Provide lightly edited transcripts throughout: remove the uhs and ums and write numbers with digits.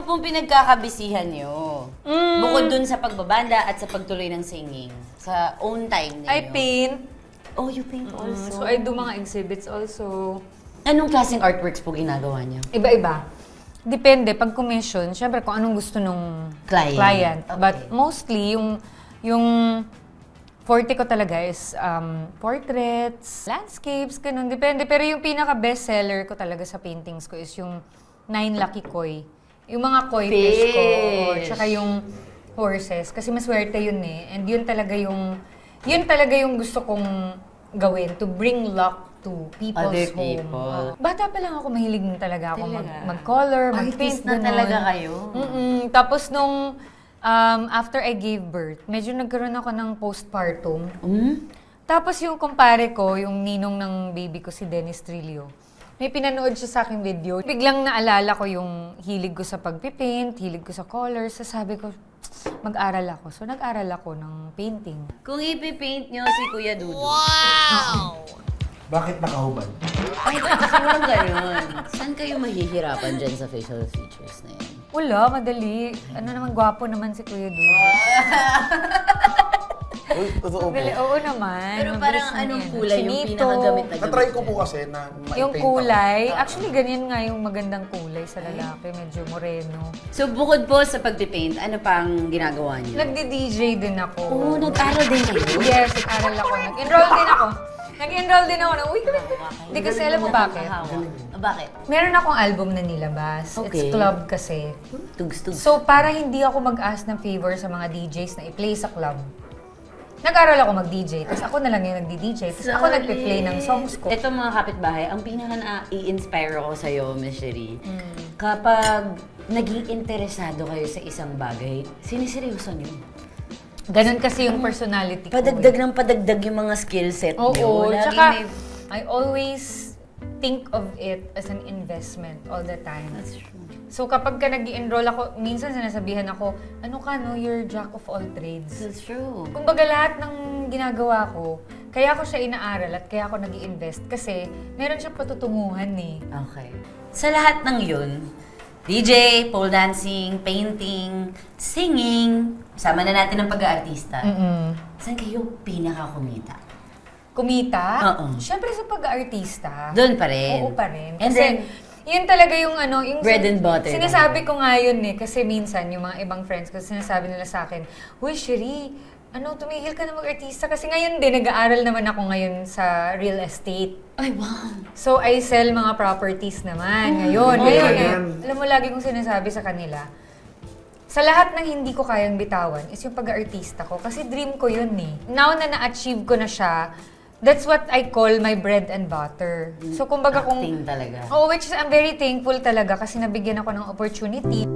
pong pinagkakabisihan nyo? Bukod dun sa pagbabanda at sa pagtuloy ng singing. Sa own time ninyo. I paint. Oh, you paint also? So I do mga exhibits also. Anong klaseng artworks po ginagawa niyo? Iba-iba. Depende. Pag commission, syempre kung anong gusto nung Client. Okay. But mostly, yung forte ko talaga is portraits, landscapes, ganun. Depende. Pero yung pinaka-best seller ko talaga sa paintings ko is yung 9 Lucky Koi. Yung mga koi fish ko. Tsaka yung horses. Kasi maswerte yun eh. And yun talaga yung gusto kong gawin. To bring luck to people's Other home. people. Bata pa lang ako, mahilig din talaga ako Talaga? mag-color, mag-paint. Artist na ganun. talaga kayo? Tapos nung after I gave birth, medyo nagkaroon ako ng postpartum. Tapos yung kumpare ko, yung ninong ng baby ko, si Dennis Trillo, may pinanood siya sa aking video. Biglang naalala ko yung hilig ko sa pagpipaint, hilig ko sa colors. So sabi ko, mag-aral ako. So nag-aral ako ng painting. Kung ipipaint nyo si Kuya Dudu. Bakit nakahubad? Ay, walang ganun. Saan kayo mahihirapan dyan sa facial features na yan? Wala, madali. Ano naman, gwapo naman si Kuya Dudu. Uy, totoo po. Madali, oo naman. Pero Mabilis parang lang anong yan. kulay yung Chinito. pinakagamit na gamit? Na-try ko po kasi na ma-paint Yung ako. kulay, actually ganyan nga yung magandang kulay sa lalaki, medyo moreno. So, bukod po sa pagpipaint, ano pang ginagawa niyo? Nagdi-DJ din ako. Oo, nag-aral din kayo? Yes, nag-aral ako. Nag-enroll din ako. Nag-enroll din ako. Uy, hindi kasi alam mo bakit? Bakit? Meron akong album na nilabas. Okay. It's club kasi. Tugs-tugs. So, para hindi ako mag-ask ng favor sa mga DJs na i-play sa club, nag-aral ako mag-DJ. Tapos ako na lang yung nagdi-DJ. Tapos ako nagpe-play ng songs ko. Ito mga kapitbahay, ang pinaka na-i-inspire ako sa'yo, Miss Cherie, kapag naging interesado kayo sa isang bagay, siniseryoso niyo. Ganun kasi yung personality ko. Padagdag ng padagdag yung mga skill set Oo, niyo. Lagi tsaka may... I always think of it as an investment all the time. That's true. So kapag ka nag-enroll ako, minsan sinasabihan ako, ano ka no, you're jack of all trades. That's true. Kumbaga lahat ng ginagawa ko, kaya ako siya inaaral at kaya ako nag-i-invest kasi meron siyang patutunguhan eh. Okay. Sa lahat ng yun, DJ, pole dancing, painting, singing, sama na natin ang pag-aartista. Saan kayo pinaka-kumita? Kumita? Oo. Siyempre sa pag-aartista. Doon pa rin. Oo pa rin. And Kasi then, yun talaga yung ano, yung bread and butter Sinasabi ko nga yun eh, kasi minsan yung mga ibang friends ko, sinasabi nila sa akin, "Uy, Cherie, tumigil ka na mag-artista." Kasi ngayon din, nag-aaral naman ako ngayon sa real estate. ay wow. So, I sell mga properties naman ngayon. Alam mo, lagi kong sinasabi sa kanila, sa lahat ng hindi ko kayang bitawan is yung pag-aartista ko. Kasi dream ko yun eh. Now na na-achieve ko na siya, that's what I call my bread and butter. So, kumbaga kung... Acting talaga. Oh, which is I'm very thankful talaga kasi nabigyan ako ng opportunity.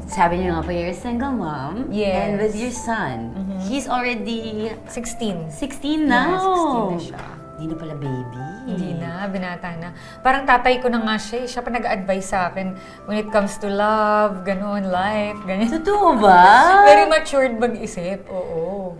Sabi niyo nga po, you're a single mom. Yes. And with your son. He's already 16. 16 now. Yeah, 16 na siya. Hindi na pala baby. Hindi na, binata na. Parang tatay ko na nga siya eh. Siya pa nag-advise sa akin when it comes to love, ganun, life, ganyan. Totoo ba? Very matured mag-isip, oo.